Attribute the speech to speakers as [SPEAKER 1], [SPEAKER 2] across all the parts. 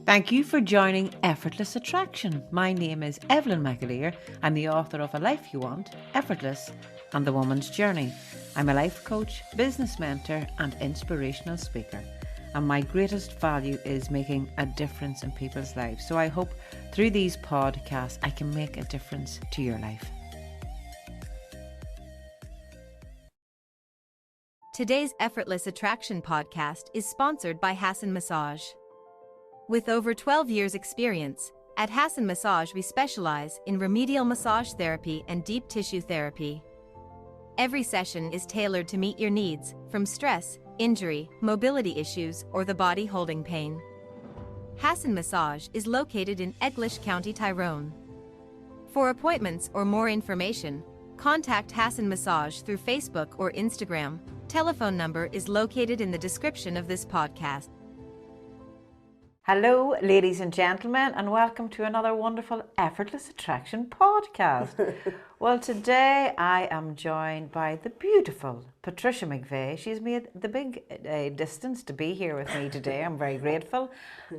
[SPEAKER 1] Thank you for joining Effortless Attraction. My name is Evelyn McVeigh. I'm the author of A Life You Want, Effortless, and The Woman's Journey. I'm a life coach, business mentor, and inspirational speaker. And my greatest value is making a difference in people's lives. So I hope through these podcasts I can make a difference to your life.
[SPEAKER 2] Today's Effortless Attraction podcast is sponsored by Hassan Massage. With over 12 years' experience, at Hassan Massage we specialize in remedial massage therapy and deep tissue therapy. Every session is tailored to meet your needs, from stress, injury, mobility issues, or the body holding pain. Hassan Massage is located in Eglish County, Tyrone. For appointments or more information, contact Hassan Massage through Facebook or Instagram. Telephone number is located in the description of this podcast.
[SPEAKER 1] Hello, ladies and gentlemen, and welcome to another wonderful Effortless Attraction podcast. Well, today I am joined by the beautiful Patricia McVeigh. She's made the big distance to be here with me today. I'm very grateful.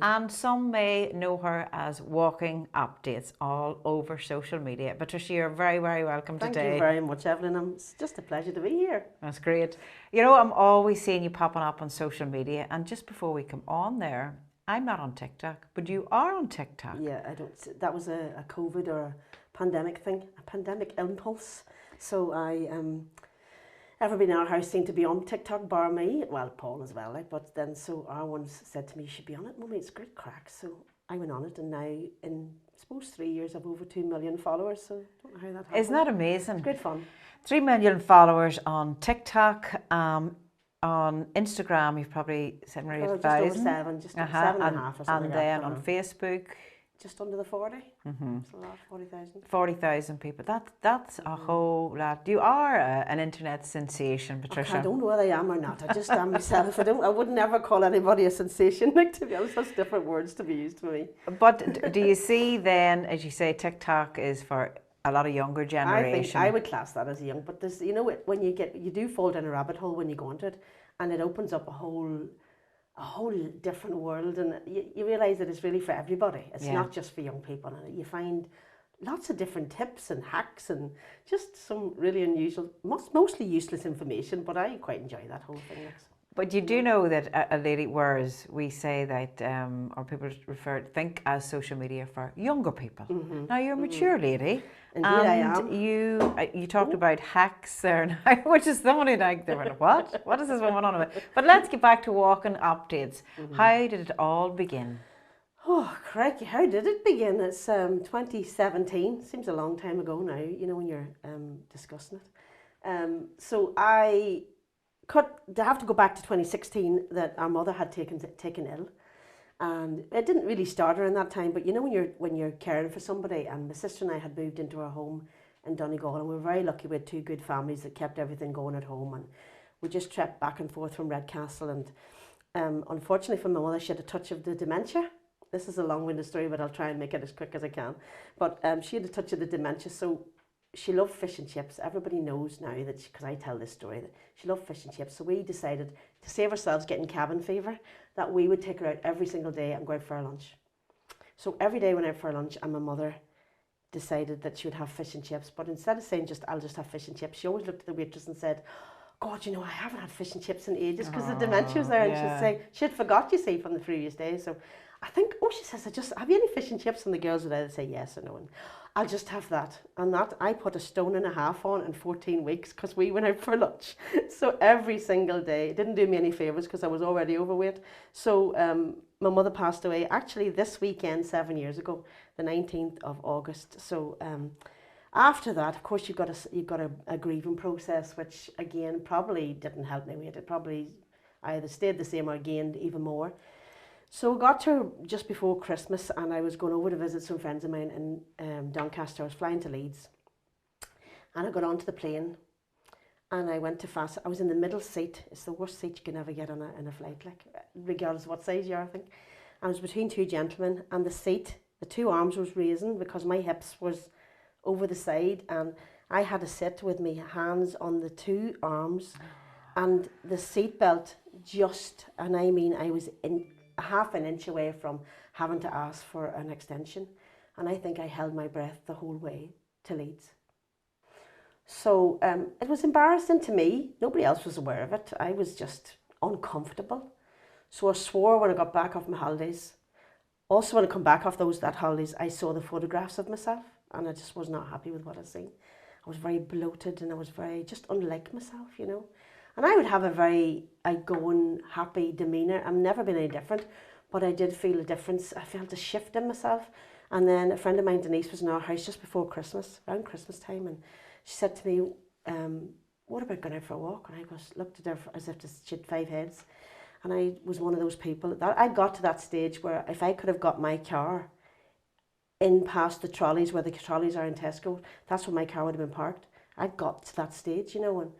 [SPEAKER 1] And some may know her as Walking Updates all over social media. Patricia, you're very, very welcome today.
[SPEAKER 3] Thank you very much, Evelyn. It's just a pleasure to be here.
[SPEAKER 1] That's great. You know, I'm always seeing you popping up on social media, and just before we come on there, I'm not on TikTok, but you are on TikTok.
[SPEAKER 3] Yeah, I don't. That was a COVID or a pandemic thing, a pandemic impulse. So everybody in our house seemed to be on TikTok, bar me. Well, Paul as well. But then, so our ones said to me, "You should be on it, Mummy. It's great crack." So I went on it, and now in I suppose 3 years, I've over 2 million followers. So I don't know how that happened.
[SPEAKER 1] Isn't that amazing?
[SPEAKER 3] It's great fun.
[SPEAKER 1] 3 million followers on TikTok. On Instagram, you've probably 7 or 8,000.
[SPEAKER 3] Just over 7, just over 7.5 or something.
[SPEAKER 1] And then on Facebook,
[SPEAKER 3] just under the 40. It's a lot, 40,000.
[SPEAKER 1] 40,000 people. That's a whole lot. You are an internet sensation, Patricia.
[SPEAKER 3] Okay, I don't know whether I am or not. I just am myself. I would never call anybody a sensation. Like, to be honest, that's different words to be used to me.
[SPEAKER 1] But do you see then, as you say, TikTok is for a lot of younger generation?
[SPEAKER 3] I think I would class that as young, but there's, you know, when you do fall down a rabbit hole when you go into it, and it opens up a whole different world, and you realise that it's really for everybody. It's not just for young people, and you find lots of different tips and hacks and just some really unusual, mostly useless information, but I quite enjoy that whole thing.
[SPEAKER 1] But you do know that a lady, whereas we say that, or people think as social media for younger people. Now you're a mature lady.
[SPEAKER 3] Indeed, I am.
[SPEAKER 1] You talked about hacks there now, which is somebody like, they were like, what? What is this woman on about? But let's get back to Walking Updates. How did it all begin?
[SPEAKER 3] Oh, crikey, how did it begin? It's 2017. Seems a long time ago now, you know, when you're discussing it. So I have to go back to 2016 that our mother had taken ill, and it didn't really start around that time. But you know, when you're caring for somebody, and my sister and I had moved into our home in Donegal, and we were very lucky. We had 2 good families that kept everything going at home, and we just trekked back and forth from Redcastle. And unfortunately for my mother, she had a touch of the dementia. This is a long-winded story, but I'll try and make it as quick as I can. But she had a touch of the dementia, so she loved fish and chips. Everybody knows now that, because I tell this story, that she loved fish and chips. So we decided to save ourselves getting cabin fever, that we would take her out every single day and go out for our lunch. So every day we went out for our lunch, and my mother decided that she would have fish and chips. But instead of saying I'll just have fish and chips, she always looked at the waitress and said, "God, you know, I haven't had fish and chips in ages," because the dementia was there. And she'd say, she had forgot, you see, from the previous day. So I think, she says, "Have you any fish and chips?" And the girls would either say yes or no. And "I'll just have that." And that, I put 1.5 stone on in 14 weeks because we went out for lunch. So every single day, it didn't do me any favours because I was already overweight. So my mother passed away actually this weekend 7 years ago, the 19th of August. So after that, of course, you've got a grieving process, which again probably didn't help me. It probably either stayed the same or gained even more. So I got to just before Christmas, and I was going over to visit some friends of mine in Doncaster. I was flying to Leeds, and I got onto the plane, and I went to fast. I was in the middle seat. It's the worst seat you can ever get on a flight, like, regardless of what size you are, I think. I was between 2 gentlemen, and the 2 arms was raising because my hips was over the side, and I had to sit with my hands on the 2 arms, and the seat belt and I mean, I was a half an inch away from having to ask for an extension. And I think I held my breath the whole way to Leeds. So it was embarrassing to me. Nobody else was aware of it. I was just uncomfortable. So I swore when I got back off my holidays. Also, when I come back off that holidays, I saw the photographs of myself, and I just was not happy with what I'd seen. I was very bloated, and I was very just unlike myself, you know. And I would have a very outgoing, happy demeanour. I've never been any different, but I did feel a difference. I felt a shift in myself. And then a friend of mine, Denise, was in our house just before Christmas, around Christmas time, and she said to me, what about going out for a walk? And I looked at her as if she had 5 heads. And I was one of those people that I got to that stage where if I could have got my car in past the trolleys, where the trolleys are in Tesco, that's where my car would have been parked. I got to that stage, you know,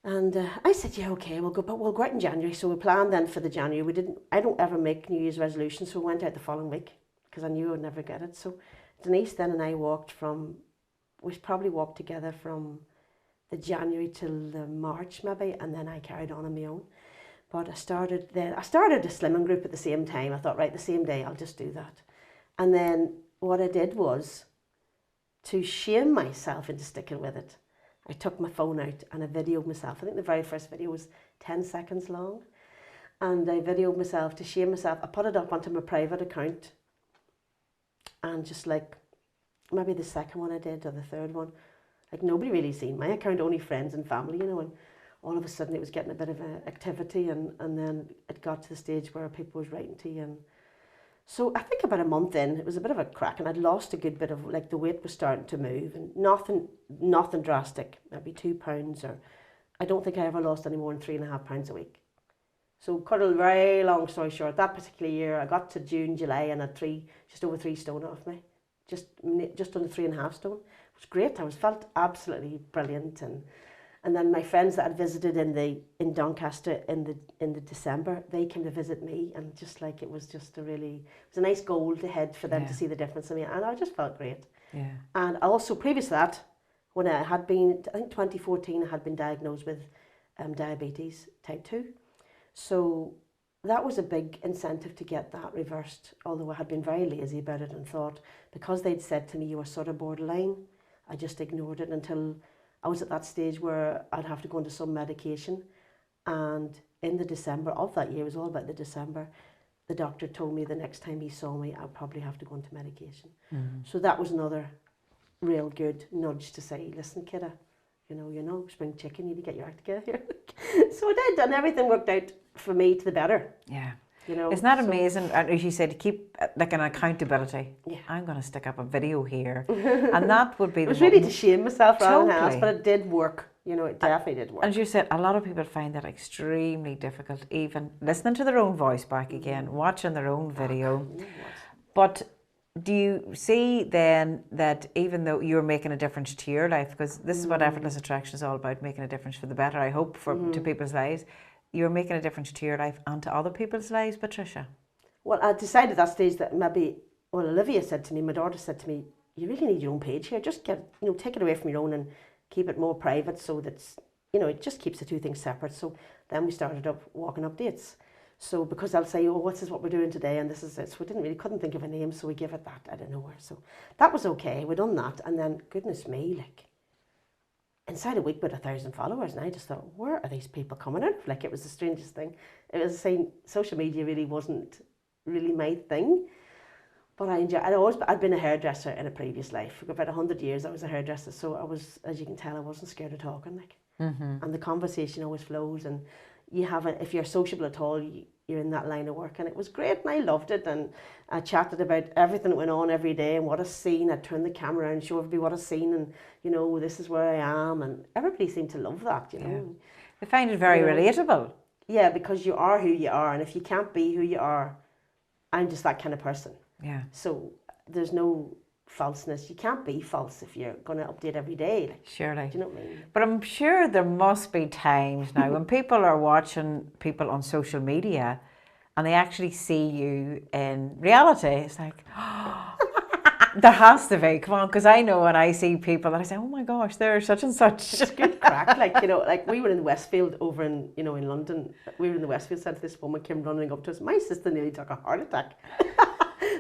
[SPEAKER 3] and I said, yeah, okay, we'll go, but we'll go out in January. So we planned then for the January. I don't ever make New Year's resolutions, so we went out the following week because I knew I would never get it. So Denise then and I we probably walked together from the January till the March maybe, and then I carried on my own. But I started a slimming group at the same time. I thought, right, the same day, I'll just do that. And then what I did was, to shame myself into sticking with it, I took my phone out and I videoed myself. I think the very first video was 10 seconds long. And I videoed myself to shame myself. I put it up onto my private account. And just like, maybe the second one I did, or the third one, like nobody really seen my account, only friends and family, you know. And all of a sudden it was getting a bit of an activity, and then it got to the stage where people was writing to you. And so I think about a month in, it was a bit of a crack, and I'd lost a good bit of, like, the weight was starting to move, and nothing drastic, maybe 2 pounds, or I don't think I ever lost any more than 3.5 pounds a week. So cut a very long story short, that particular year I got to June, July, and had just over 3 stone off me, just under 3.5 stone. It was great. I felt absolutely brilliant. And then my friends that had visited in Doncaster in the December, they came to visit me, and just like it was a nice goal to head for them to see the difference in me, and I just felt great. Yeah. And also previous to that, when I think 2014, I had been diagnosed with diabetes type 2. So that was a big incentive to get that reversed, although I had been very lazy about it and thought, because they'd said to me you were sort of borderline, I just ignored it until I was at that stage where I'd have to go into some medication. And in the December of that year, it was all about the December, the doctor told me the next time he saw me, I'd probably have to go into medication. Mm-hmm. So that was another real good nudge to say, listen, kidda, you're no spring chicken, you need to get your act together here. So I did, and everything worked out for me to the better. Yeah.
[SPEAKER 1] Isn't that amazing? As you said, to keep like an accountability. Yeah. I'm going to stick up a video here, and that would be. It was
[SPEAKER 3] really to shame myself rather than ask, but it did work. It definitely did work.
[SPEAKER 1] As you said, a lot of people find that extremely difficult, even listening to their own voice back again, watching their own video. But do you see then that even though you're making a difference to your life, because this is what Effortless Attraction is all about, making a difference for the better, I hope, to people's lives. You're making a difference to your life and to other people's lives, Patricia?
[SPEAKER 3] Well, I decided at that stage that Olivia said to me, my daughter said to me, you really need your own page here. Just take it away from your own and keep it more private so that, it just keeps the two things separate. So then we started up walking updates. So because I'll say, this is what we're doing today and this is it. So we couldn't think of a name, so we gave it that out of nowhere. So that was okay, we done that. And then, goodness me, inside a week with 1,000 followers, and I just thought, where are these people coming out of? Like, it was the strangest thing. It was saying social media really wasn't really my thing, but I enjoy. I'd been a hairdresser in a previous life. For about 100 years, I was a hairdresser, so I was, as you can tell, I wasn't scared of talking. And the conversation always flows, and if you're sociable at all, you're in that line of work, and it was great, and I loved it, and I chatted about everything that went on every day and what I've seen. I'd turn the camera around and show everybody what I've seen, and this is where I am, and everybody seemed to love that.
[SPEAKER 1] They find it very relatable.
[SPEAKER 3] Yeah, because you are who you are, and if you can't be who you are, I'm just that kind of person. Yeah. So there's no falseness. You can't be false if you're going to update every day.
[SPEAKER 1] Surely.
[SPEAKER 3] Do you know what I mean?
[SPEAKER 1] But I'm sure there must be times now when people are watching people on social media and they actually see you in reality. It's like, There has to be, come on, because I know when I see people and I say, oh my gosh, they're such and such.
[SPEAKER 3] It's good crack. Like, you know, like we were in Westfield over in, you know, in London. We were in the Westfield Centre. This woman came running up to us. My sister nearly took a heart attack.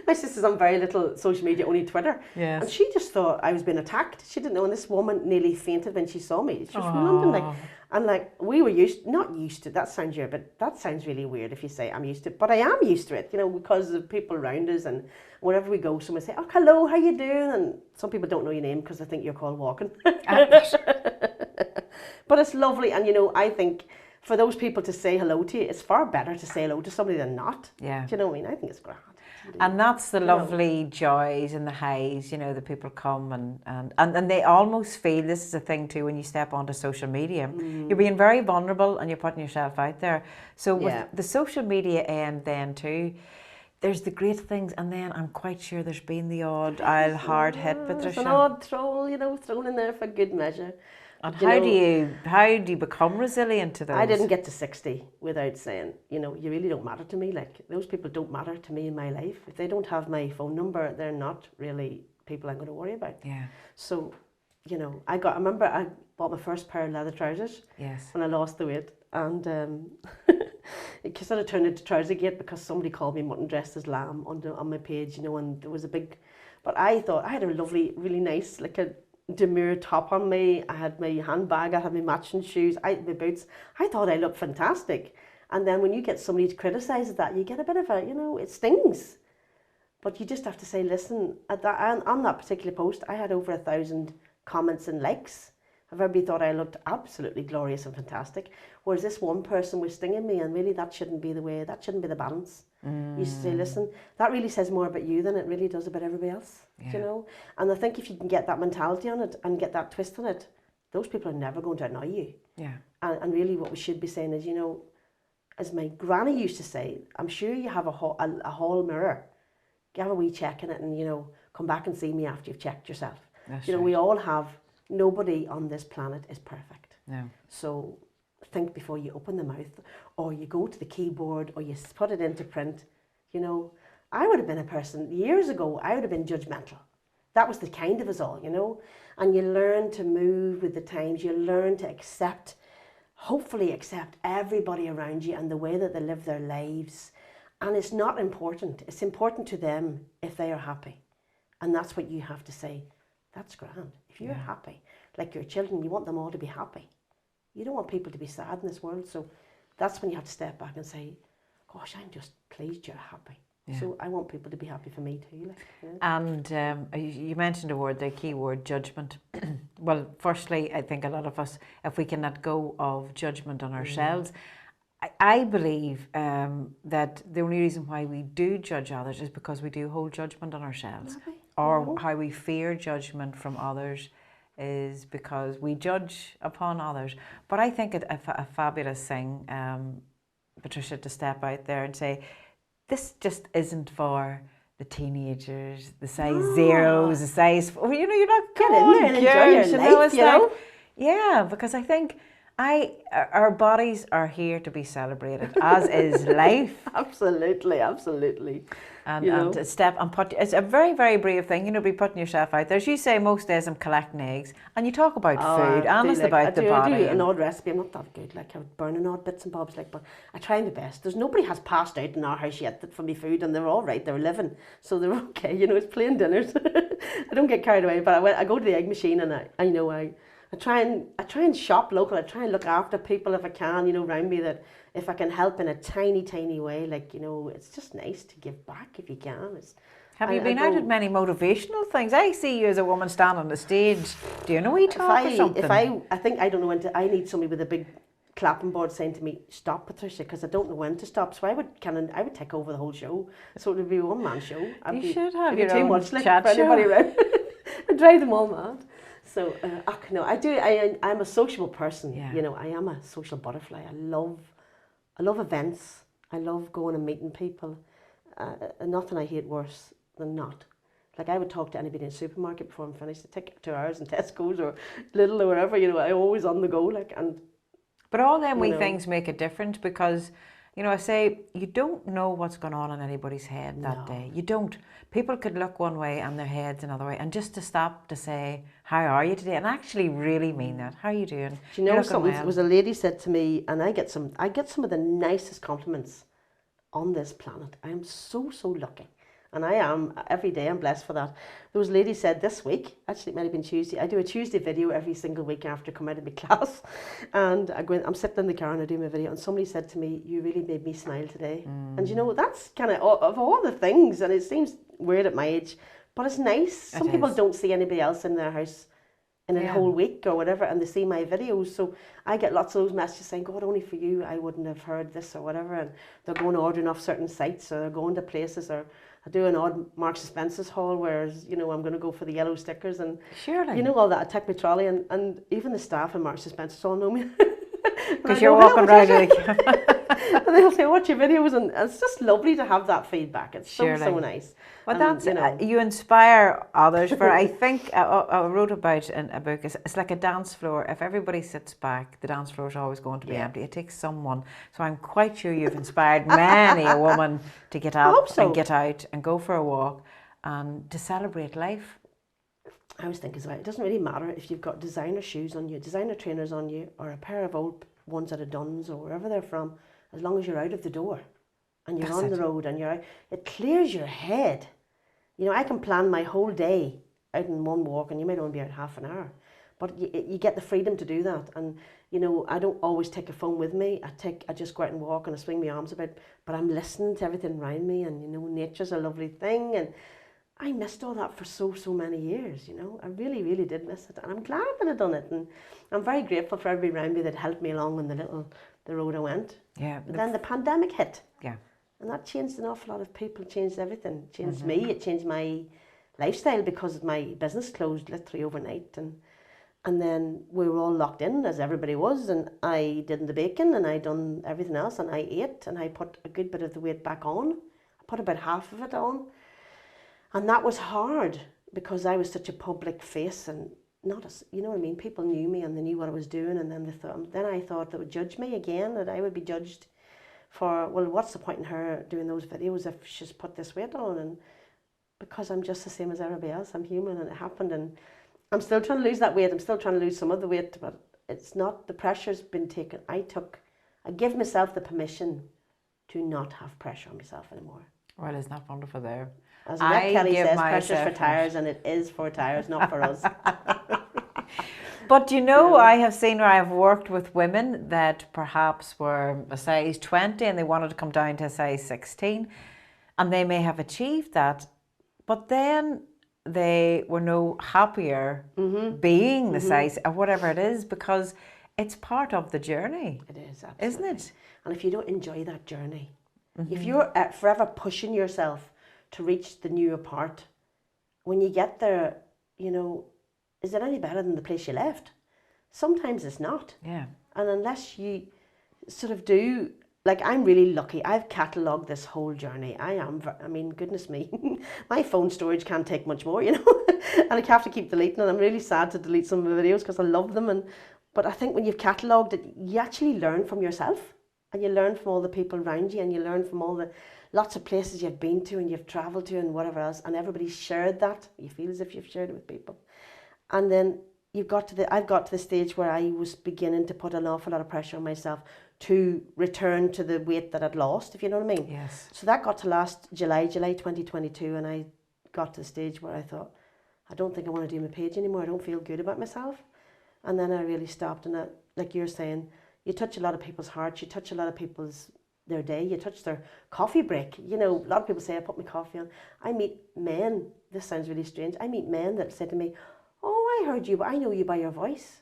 [SPEAKER 3] My sister's on very little social media, only Twitter.
[SPEAKER 1] Yes.
[SPEAKER 3] And she just thought I was being attacked. She didn't know. And this woman nearly fainted when she saw me. She was from London. Like, and like, we were not used to it. That sounds weird, but that sounds really weird if you say I'm used to it. But I am used to it, you know, because of people around us. And wherever we go, someone say, oh, hello, how you doing? And some people don't know your name because they think you're called walking. But it's lovely. And, you know, I think for those people to say hello to you, it's far better to say hello to somebody than not.
[SPEAKER 1] Yeah.
[SPEAKER 3] Do you know what I mean? I think it's grand.
[SPEAKER 1] And that's the lovely joys and the highs, you know, the people come and they almost feel, this is a thing too, when you step onto social media, you're being very vulnerable and you're putting yourself out there. So with the social media end then too, there's the great things, and then I'm quite sure there's been the odd hard hit, Patricia.
[SPEAKER 3] There's an odd troll, you know, thrown in there for good measure.
[SPEAKER 1] And how do you become resilient to those?
[SPEAKER 3] I didn't get to 60 without saying, you know, you really don't matter to me. Like, those people don't matter to me in my life. If they don't have my phone number, they're not really people I'm going to worry about.
[SPEAKER 1] Yeah.
[SPEAKER 3] So, you know, I remember I bought my first pair of leather trousers.
[SPEAKER 1] Yes.
[SPEAKER 3] When I lost the weight, and it sort of turned into Trousergate because somebody called me mutton dressed as lamb on my page, you know, and there was a big. But I thought I had a lovely, really nice, like a demure top on me. I had my handbag, I had my matching shoes, my boots. I thought I looked fantastic. And then when you get somebody to criticise that, you get a bit of a, you know, it stings. But you just have to say, listen, on that particular post, I had over 1,000 comments and likes. Everybody thought I looked absolutely glorious and fantastic. Whereas this one person was stinging me, and really that shouldn't be the way, that shouldn't be the balance. You should say, listen, that really says more about you than it really does about everybody else, you know? And I think if you can get that mentality on it and get that twist on it, those people are never going to annoy you.
[SPEAKER 1] Yeah.
[SPEAKER 3] And really what we should be saying is, you know, as my granny used to say, I'm sure you have a hall mirror. You have a wee check in it and, you know, come back and see me after you've checked yourself.
[SPEAKER 1] That's
[SPEAKER 3] you know,
[SPEAKER 1] right.
[SPEAKER 3] we all have, nobody on this planet is perfect.
[SPEAKER 1] No.
[SPEAKER 3] So think before you open the mouth, or you go to the keyboard, or you put it into print. You know, I would have been a person, years ago, I would have been judgmental. That was the kind of us all, you know. And you learn to move with the times, you learn to accept, hopefully accept everybody around you and the way that they live their lives. And it's not important. It's important to them if they are happy. And that's what you have to say. That's grand. If you're happy, like your children, you want them all to be happy. You don't want people to be sad in this world. So that's when you have to step back and say, gosh, I'm just pleased you're happy. Yeah. So I want people to be happy for me too. Like, yeah.
[SPEAKER 1] And you mentioned the key word, judgment. Well, firstly, I think a lot of us, if we can let go of judgment on ourselves, I believe that the only reason why we do judge others is because we do hold judgment on ourselves. Or how we fear judgment from others is because we judge upon others. But I think a fabulous thing, Patricia, to step out there and say, this just isn't for the teenagers, the size zeros, the size, you know, you're not
[SPEAKER 3] get in there and enjoy your life, you know?
[SPEAKER 1] Yeah, because I think our bodies are here to be celebrated, as is life.
[SPEAKER 3] Absolutely, absolutely.
[SPEAKER 1] And to step and it's a very, very brave thing, you know, be putting yourself out there. As you say, most days I'm collecting eggs, and you talk about food, and it's about the body.
[SPEAKER 3] I do an odd recipe. I'm not that good. Like, I would burn an odd bits and bobs, like, but I try my best. Nobody has passed out in our house yet for me food, and they're all right. They're living, so they're okay. You know, it's plain dinners. I don't get carried away, but I go to the egg machine, and I try and shop local. I try and look after people if I can, you know, around me, that if I can help in a tiny, tiny way, like, you know, it's just nice to give back if you can.
[SPEAKER 1] Have you been out at many motivational things? I see you as a woman standing on the stage. Do you know we talk or something?
[SPEAKER 3] I think I don't know when to. I need somebody with a big clapping board saying to me, "Stop, Patricia," because I don't know when to stop. So I would take over the whole show. So it would be a one-man show.
[SPEAKER 1] You should have your
[SPEAKER 3] too
[SPEAKER 1] own
[SPEAKER 3] much, like,
[SPEAKER 1] chat
[SPEAKER 3] for
[SPEAKER 1] show.
[SPEAKER 3] anybody around. I'd drive them all mad. So no, I do. I'm a sociable person.
[SPEAKER 1] Yeah.
[SPEAKER 3] You know, I am a social butterfly. I love events. I love going and meeting people. Nothing I hate worse than not. Like, I would talk to anybody in a supermarket before I'm finished. I take 2 hours in Tesco's or Lidl or wherever. You know, I'm always on the go. Like, and
[SPEAKER 1] but all them wee things make a difference, because You know, I say you don't know what's going on in anybody's head that
[SPEAKER 3] No.
[SPEAKER 1] day. You don't. People could look one way and their head's another way. And just to stop to say, how are you today? And actually really mean that. How are you doing?
[SPEAKER 3] Do you know something? Well. Was a lady said to me, and I get some of the nicest compliments on this planet. I am so lucky. And I am, every day I'm blessed for that. There was a lady said this week, actually it might have been Tuesday, I do a Tuesday video every single week after I come out of my class. And I'm sitting in the car and I do my video, and somebody said to me, you really made me smile today. And you know, that's kind of all the things, and it seems weird at my age, but it's nice. Some people don't see anybody else in their house in a whole week or whatever, and they see my videos. So I get lots of those messages saying, God, only for you I wouldn't have heard this or whatever. And they're going ordering off certain sites, or they're going to places, or I do an odd Marks and Spencer's haul, whereas, you know, I'm going to go for the yellow stickers and, you know, all that. I take my trolley, and even the staff in Marks and Spencer's all know me.
[SPEAKER 1] Because you're walking around
[SPEAKER 3] and they'll say, watch your videos, and it's just lovely to have that feedback. It's so nice.
[SPEAKER 1] Well, that's, you know, you inspire others. For I think I wrote about in a book, it's like a dance floor. If everybody sits back, the dance floor is always going to be empty. It takes someone. So I'm quite sure you've inspired many a woman to get up and get out and go for a walk and to celebrate life.
[SPEAKER 3] I was thinking, it doesn't really matter if you've got designer shoes on you, designer trainers on you, or a pair of old ones out of Dunn's or wherever they're from, as long as you're out of the door and you're on the road and you're out, it clears your head. You know, I can plan my whole day out in one walk, and you might only be out half an hour, but you get the freedom to do that. And, you know, I don't always take a phone with me. I just go out and walk and I swing my arms about, but I'm listening to everything around me, and, you know, nature's a lovely thing. And I missed all that for so many years, you know. I really did miss it, and I'm glad that I done it, and I'm very grateful for everybody around me that helped me along on the road I went.
[SPEAKER 1] Yeah.
[SPEAKER 3] But then the pandemic hit.
[SPEAKER 1] Yeah.
[SPEAKER 3] And that changed an awful lot of people, changed everything. It changed me, it changed my lifestyle, because my business closed literally overnight, and then we were all locked in, as everybody was, and I did the baking and I done everything else, and I ate, and I put a good bit of the weight back on. I put about half of it on. And that was hard, because I was such a public face, and not as, you know what I mean, people knew me and they knew what I was doing, and then I thought they would judge me again, that I would be judged for, well, what's the point in her doing those videos if she's put this weight on? And because I'm just the same as everybody else, I'm human, and it happened, and I'm still trying to lose that weight. I'm still trying to lose some of the weight, but it's not, the pressure's been taken. I give myself the permission to not have pressure on myself anymore.
[SPEAKER 1] Well, isn't that wonderful there?
[SPEAKER 3] As Annette Kelly says, pressure's for tires, and it is for tires, not for us.
[SPEAKER 1] But you know, I have seen where I've worked with women that perhaps were a size 20 and they wanted to come down to a size 16, and they may have achieved that, but then they were no happier being the size or whatever it is, because it's part of the journey.
[SPEAKER 3] It is, absolutely.
[SPEAKER 1] Isn't it?
[SPEAKER 3] And if you don't enjoy that journey, if you're forever pushing yourself to reach the newer part, when you get there, you know, is it any better than the place you left? Sometimes it's not.
[SPEAKER 1] Yeah.
[SPEAKER 3] And unless you sort of do, like, I'm really lucky. I've catalogued this whole journey. I mean, goodness me, my phone storage can't take much more, you know, and I have to keep deleting, and I'm really sad to delete some of the videos because I love them. But I think when you've catalogued it, you actually learn from yourself, and you learn from all the people around you, and you learn from all the lots of places you've been to and you've travelled to and whatever else, and everybody's shared that. You feel as if you've shared it with people. And then I've got to the stage where I was beginning to put an awful lot of pressure on myself to return to the weight that I'd lost, if you know what I mean.
[SPEAKER 1] Yes.
[SPEAKER 3] So that got to last July 2022, and I got to the stage where I thought, I don't think I want to do my page anymore. I don't feel good about myself. And then I really stopped, and like you're saying, you touch a lot of people's hearts, you touch a lot of people's their day, you touch their coffee break. You know, a lot of people say, I put my coffee on. I meet men, this sounds really strange, I meet men that say to me, oh, I heard you, but I know you by your voice.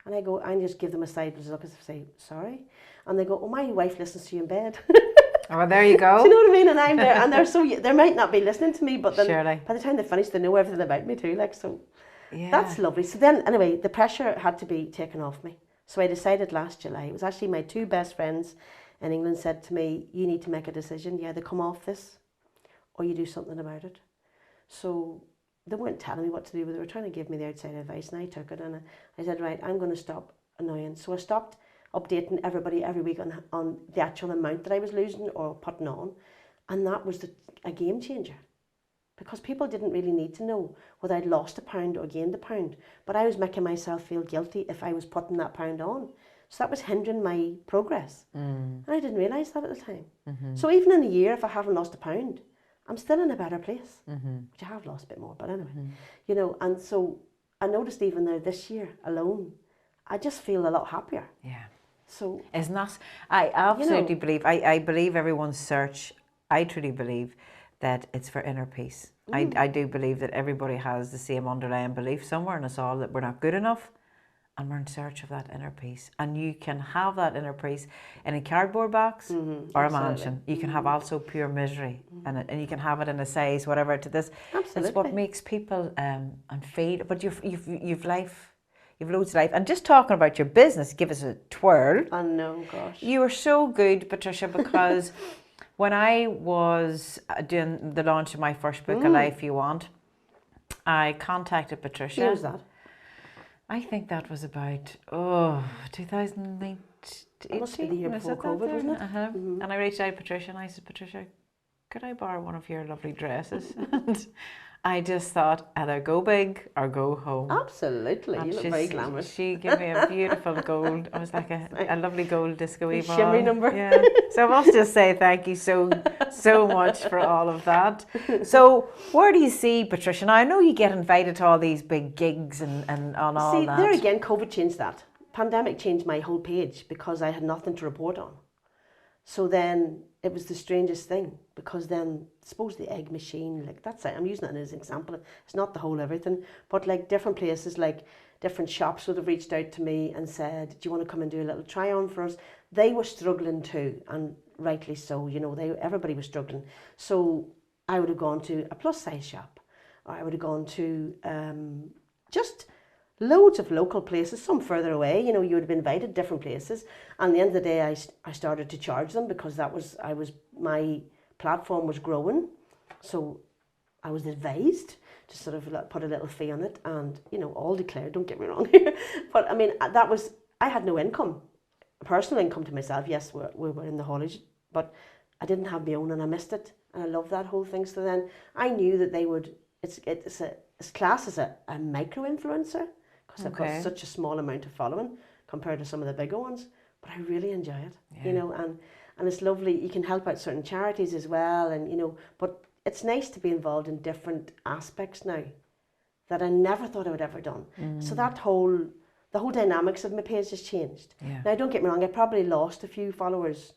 [SPEAKER 3] And I just give them a sideways look as if I say, sorry. And they go, oh, my wife listens to you in bed.
[SPEAKER 1] Oh, well, there you go.
[SPEAKER 3] Do you know what I mean? And I'm there, and they might not be listening to me, but then
[SPEAKER 1] Surely.
[SPEAKER 3] By the time they finish, they know everything about me too. Like, so
[SPEAKER 1] Yeah.
[SPEAKER 3] that's lovely. So then, anyway, the pressure had to be taken off me. So I decided last July, it was actually my two best friends in England said to me, you need to make a decision. You either come off this or you do something about it. So they weren't telling me what to do, but they were trying to give me the outside advice, and I took it, and I said, right, I'm going to stop annoying. So I stopped. updating everybody every week on the actual amount that I was losing or putting on. And that was a game changer. Because people didn't really need to know whether I'd lost a pound or gained a pound. But I was making myself feel guilty if I was putting that pound on. So that was hindering my progress. And I didn't realise that at the time. So even in a year, if I haven't lost a pound, I'm still in a better place. Which I have lost a bit more, but anyway. You know, and so I noticed even now this year alone, I just feel a lot happier.
[SPEAKER 1] Yeah.
[SPEAKER 3] So
[SPEAKER 1] isn't that, I absolutely believe, I believe everyone's search, I truly believe that it's for inner peace. I do believe that everybody has the same underlying belief somewhere in us all that we're not good enough, and we're in search of that inner peace. And you can have that inner peace in a cardboard box or a mansion. You can have also pure misery in it, and you can have it in a size, whatever, to this.
[SPEAKER 3] Absolutely.
[SPEAKER 1] It's what makes people and feel, but you've life. You've loads of life. And just talking about your business, give us a twirl.
[SPEAKER 3] I know, gosh.
[SPEAKER 1] You were so good, Patricia, because when I was doing the launch of my first book, A Life You Want, I contacted Patricia.
[SPEAKER 3] Who was that?
[SPEAKER 1] I think that was about 2019.
[SPEAKER 3] It must be the year before COVID, wasn't it?
[SPEAKER 1] And I reached out to Patricia and I said, Patricia, could I borrow one of your lovely dresses? And I just thought, either go big or go home.
[SPEAKER 3] Absolutely,
[SPEAKER 1] And
[SPEAKER 3] you look very glamorous.
[SPEAKER 1] She gave me a beautiful gold. It was like a lovely gold disco-y ball.
[SPEAKER 3] Shimmery number.
[SPEAKER 1] Yeah. So I must just say thank you so much for all of that. So where do you see Patricia? Now I know you get invited to all these big gigs and on all
[SPEAKER 3] See,
[SPEAKER 1] that.
[SPEAKER 3] there again, COVID changed that. Pandemic changed my whole page because I had nothing to report on. So then it was the strangest thing, because then suppose the egg machine, like that's it, I'm using that as an example. It's not the whole everything, but like different places, like different shops would have reached out to me and said, do you want to come and do a little try on for us? They were struggling too, and rightly so, you know, everybody was struggling. So I would have gone to a plus size shop, or I would have gone to just loads of local places, some further away, you know, you would have been invited different places. And at the end of the day, I started to charge them because my platform was growing. So I was advised to sort of put a little fee on it, and, you know, all declared, don't get me wrong here. But I mean, I had no income, personal income to myself. Yes, we were in the haulage, but I didn't have my own, and I missed it. And I love that whole thing. So then I knew that they would, it's classed as a micro-influencer, because I've got such a small amount of following compared to some of the bigger ones, but I really enjoy it, you know, and it's lovely. You can help out certain charities as well, and, you know, but it's nice to be involved in different aspects now that I never thought I would ever done. So the whole dynamics of my page has changed. Now, don't get me wrong, I probably lost a few followers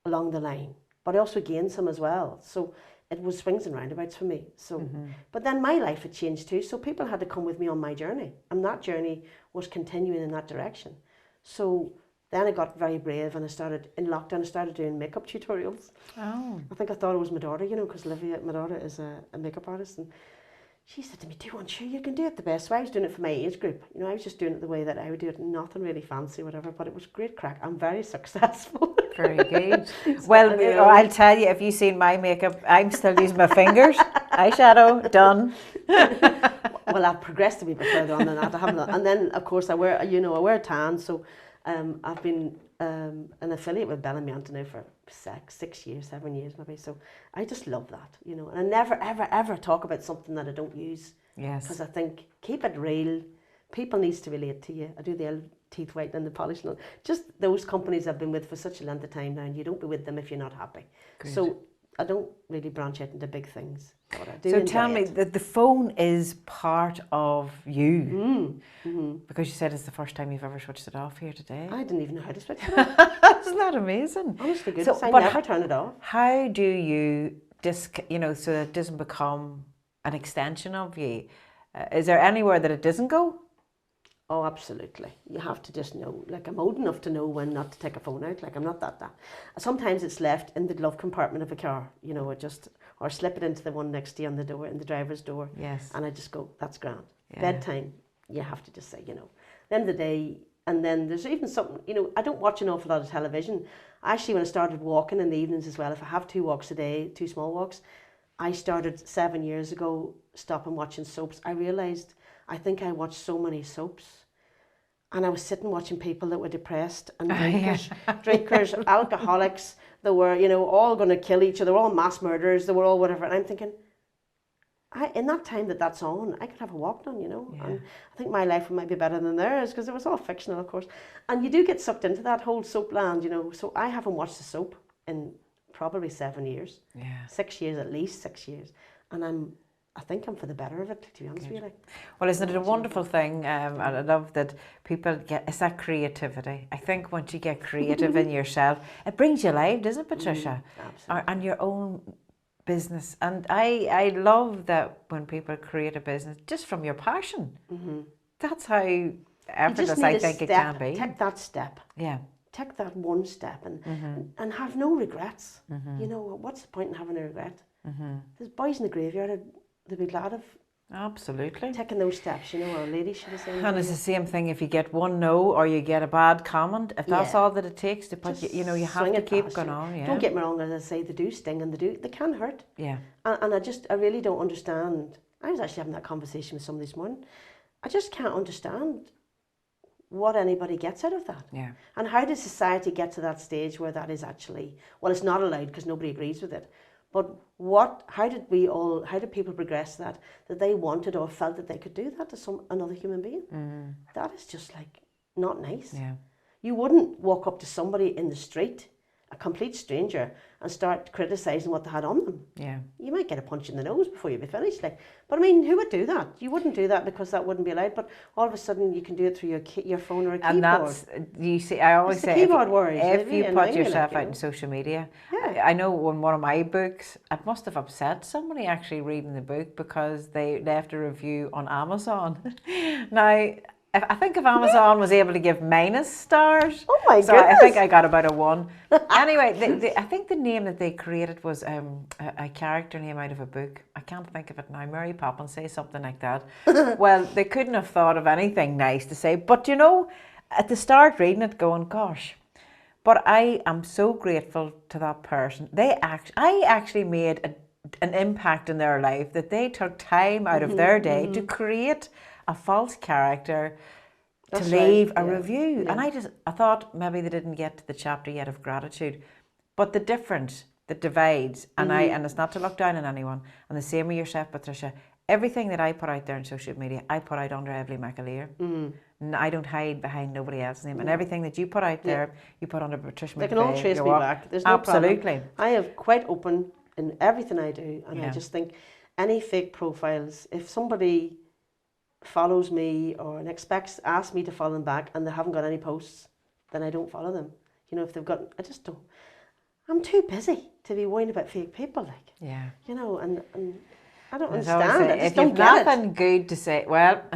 [SPEAKER 3] along the line, but I also gained some as well. So it was swings and roundabouts for me. So, but then my life had changed too. So people had to come with me on my journey, and that journey was continuing in that direction. So then I got very brave, and in lockdown, I started doing makeup tutorials. Oh. I think I thought it was my daughter, you know, because Olivia, my daughter, is a makeup artist, and she said to me, do you want sure you can do it the best? So I was doing it for my age group. You know, I was just doing it the way that I would do it, nothing really fancy, whatever, but it was great crack. I'm very successful.
[SPEAKER 1] Very good. Well, I'll tell you, if you've seen my makeup, I'm still using my fingers. Eyeshadow, done.
[SPEAKER 3] Well, I've progressed a wee bit further on than that. I haven't. And then, of course, I wear a tan. So I've been an affiliate with Bellamianta now for 6 years, 7 years maybe. So I just love that, you know. And I never, ever, ever talk about something that I don't use. Yes. Because I think, keep it real. People needs to relate to you. I do the teeth whitening, the polishing. Just those companies I've been with for such a length of time now, and you don't be with them if you're not happy. Great. So I don't really branch out into big things. But I do. So tell me,
[SPEAKER 1] the phone is part of you. Because you said it's the first time you've ever switched it off here today.
[SPEAKER 3] I didn't even know how to switch it off.
[SPEAKER 1] Isn't that amazing?
[SPEAKER 3] Honestly, goodness, I never turn it off.
[SPEAKER 1] How do you, so that it doesn't become an extension of you? Is there anywhere that it doesn't go?
[SPEAKER 3] Oh, absolutely. You have to just know. Like, I'm old enough to know when not to take a phone out. Like, I'm not that. Sometimes it's left in the glove compartment of a car, you know, or slip it into the one next to you on the door, in the driver's door. Yes. And I just go, that's grand. Yeah. Bedtime, you have to just say, you know. At the end of the day, and then there's even something, you know, I don't watch an awful lot of television. Actually, when I started walking in the evenings as well, if I have 2 walks a day, 2 small walks, I started 7 years ago stopping watching soaps. I realised, I think I watched so many soaps, And I was sitting watching people that were depressed and drinkers, alcoholics, they were, you know, all going to kill each other, all mass murderers, they were all whatever. And I'm thinking, in that time that's on, I could have a walk done, you know. Yeah. And I think my life might be better than theirs because it was all fictional, of course. And you do get sucked into that whole soap land, you know. So I haven't watched the soap in probably 7 years. Yeah. 6 years, at least 6 years. And I think I'm for the better of it, to be honest with you. Like,
[SPEAKER 1] well, isn't it a wonderful thing? I love that people get, it's that creativity. I think once you get creative in yourself, it brings you alive, doesn't it, Patricia?
[SPEAKER 3] Absolutely.
[SPEAKER 1] And your own business. And I love that when people create a business just from your passion. That's how effortless I think it can be.
[SPEAKER 3] Take that step.
[SPEAKER 1] Yeah.
[SPEAKER 3] Take that one step and have no regrets. You know, what's the point in having a regret? There's boys in the graveyard, they'd be glad of taking those steps, you know, or ladies should have said.
[SPEAKER 1] And it's the same thing if you get one no or you get a bad comment, if that's all that it takes to put you know, you have to keep going on. Yeah.
[SPEAKER 3] Don't get me wrong, as I say, they do sting and they can hurt.
[SPEAKER 1] Yeah.
[SPEAKER 3] And I really don't understand. I was actually having that conversation with somebody this morning. I just can't understand what anybody gets out of that.
[SPEAKER 1] Yeah.
[SPEAKER 3] And how does society get to that stage where that is actually, well, it's not allowed because nobody agrees with it. But how did people progress that they wanted or felt that they could do that to another human being? That is just like not nice.
[SPEAKER 1] Yeah.
[SPEAKER 3] You wouldn't walk up to somebody in the street, a complete stranger, and start criticising what they had on them.
[SPEAKER 1] Yeah. You
[SPEAKER 3] might get a punch in the nose before you'd be finished. Like, but I mean, who would do that? You wouldn't do that because that wouldn't be allowed. But all of a sudden, you can do it through your phone or a keyboard.
[SPEAKER 1] And that's, you see, I always say, if you put yourself out in social media, I know in one of my books, it must have upset somebody actually reading the book because they left a review on Amazon. Now, I think if Amazon was able to give -stars,
[SPEAKER 3] oh my goodness.
[SPEAKER 1] I think I got about a 1. Anyway, I think the name that they created was a character name out of a book. I can't think of it now. Mary Poppins, say something like that. Well, they couldn't have thought of anything nice to say. But you know, at the start reading it, going, gosh. But I am so grateful to that person. I actually made an impact in their life that they took time out of their day to create a false character to leave a review. Yeah. And I thought maybe they didn't get to the chapter yet of gratitude. But the difference that divides, and it's not to look down on anyone, and the same with yourself, Patricia, everything that I put out there on social media, I put out under Evelyn McAleer. I don't hide behind nobody else's name. And everything that you put out there, you put under Patricia McVeigh.
[SPEAKER 3] They can all trace me back. There's no problem. I am quite open in everything I do. And I just think any fake profiles, if somebody follows me or asks me to follow them back and they haven't got any posts, then I don't follow them. You know, if they've got, I just don't. I'm too busy to be worrying about fake people, like. Yeah. You know, and I don't understand it.
[SPEAKER 1] If you've nothing good to say,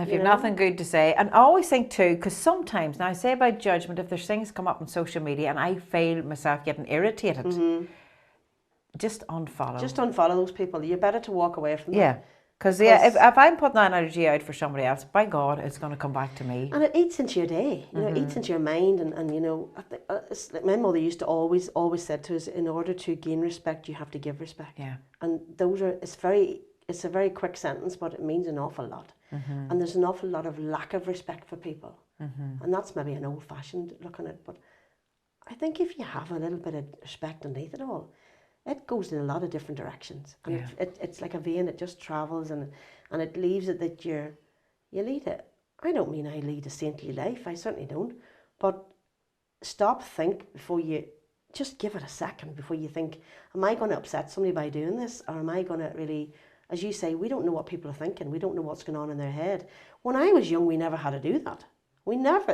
[SPEAKER 1] if you've nothing good to say, and I always think too, because sometimes, now I say about judgment, if there's things come up on social media and I feel myself getting irritated, just unfollow.
[SPEAKER 3] Just unfollow those people. You're better to walk away from them.
[SPEAKER 1] Yeah. Because if I'm putting that energy out for somebody else, by God, it's going to come back to me.
[SPEAKER 3] And it eats into your day, you know, it eats into your mind. And you know, it's like my mother used to always said to us, in order to gain respect, you have to give respect. Yeah. And it's a very quick sentence, but it means an awful lot. And there's an awful lot of lack of respect for people. And that's maybe an old-fashioned look on it. But I think if you have a little bit of respect underneath it all, it goes in a lot of different directions, and it's like a vein. It just travels, and it leaves it that you lead it. I don't mean I lead a saintly life. I certainly don't. But think before you just give it a second before you think, am I going to upset somebody by doing this, or am I going to really, as you say, we don't know what people are thinking. We don't know what's going on in their head. When I was young, we never had to do that.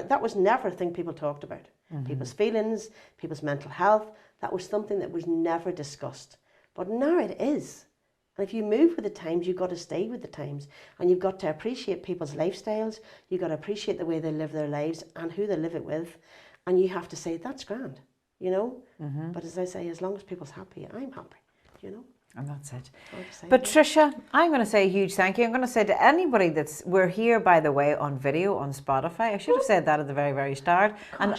[SPEAKER 3] That was never a thing people talked about. People's feelings, people's mental health. That was something that was never discussed. But now it is. And if you move with the times, you've got to stay with the times. And you've got to appreciate people's lifestyles. You've got to appreciate the way they live their lives and who they live it with. And you have to say, that's grand, you know. But as I say, as long as people's happy, I'm happy, you know.
[SPEAKER 1] And that's it. Patricia, I'm going to say a huge thank you. I'm going to say to anybody we're here, by the way, on video, on Spotify. I should have said that at the very, very start. And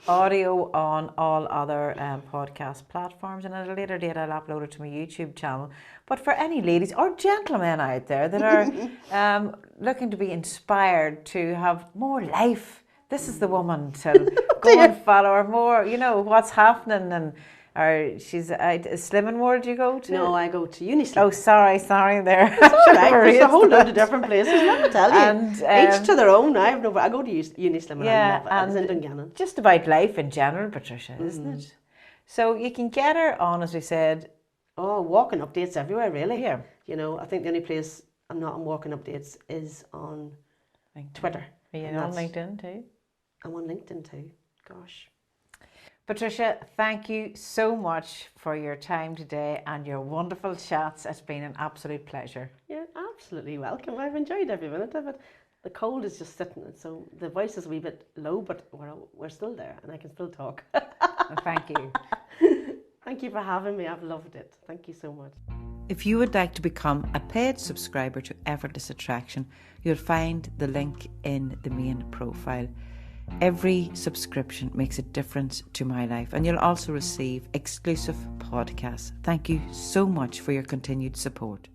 [SPEAKER 1] audio on all other podcast platforms, and at a later date I'll upload it to my YouTube channel. But for any ladies or gentlemen out there that are looking to be inspired to have more life, this is the woman to go and follow her more, you know, what's happening. And or she's Slimming World you go to?
[SPEAKER 3] No, I go to Unislim.
[SPEAKER 1] Oh, sorry there.
[SPEAKER 3] It's all right. There's a whole load of different places, let me tell you.
[SPEAKER 1] And,
[SPEAKER 3] each to their own. I go to Unislim and
[SPEAKER 1] yeah,
[SPEAKER 3] I love it.
[SPEAKER 1] and
[SPEAKER 3] It's in Dungannon.
[SPEAKER 1] just about life in general, Patricia, isn't it? So you can get her on, as we said.
[SPEAKER 3] Oh, walking updates everywhere, really.
[SPEAKER 1] Yeah.
[SPEAKER 3] You know, I think the only place I'm not on walking updates is on Twitter.
[SPEAKER 1] Are you on LinkedIn too?
[SPEAKER 3] I'm on LinkedIn too. Gosh.
[SPEAKER 1] Patricia, thank you so much for your time today and your wonderful chats. It's been an absolute pleasure.
[SPEAKER 3] You're absolutely welcome. I've enjoyed every minute of it. The cold is just sitting, so the voice is a wee bit low, but we're still there and I can still talk.
[SPEAKER 1] Thank you.
[SPEAKER 3] Thank you for having me. I've loved it. Thank you so much.
[SPEAKER 1] If you would like to become a paid subscriber to Effortless Attraction, you'll find the link in the main profile. Every subscription makes a difference to my life, and you'll also receive exclusive podcasts. Thank you so much for your continued support.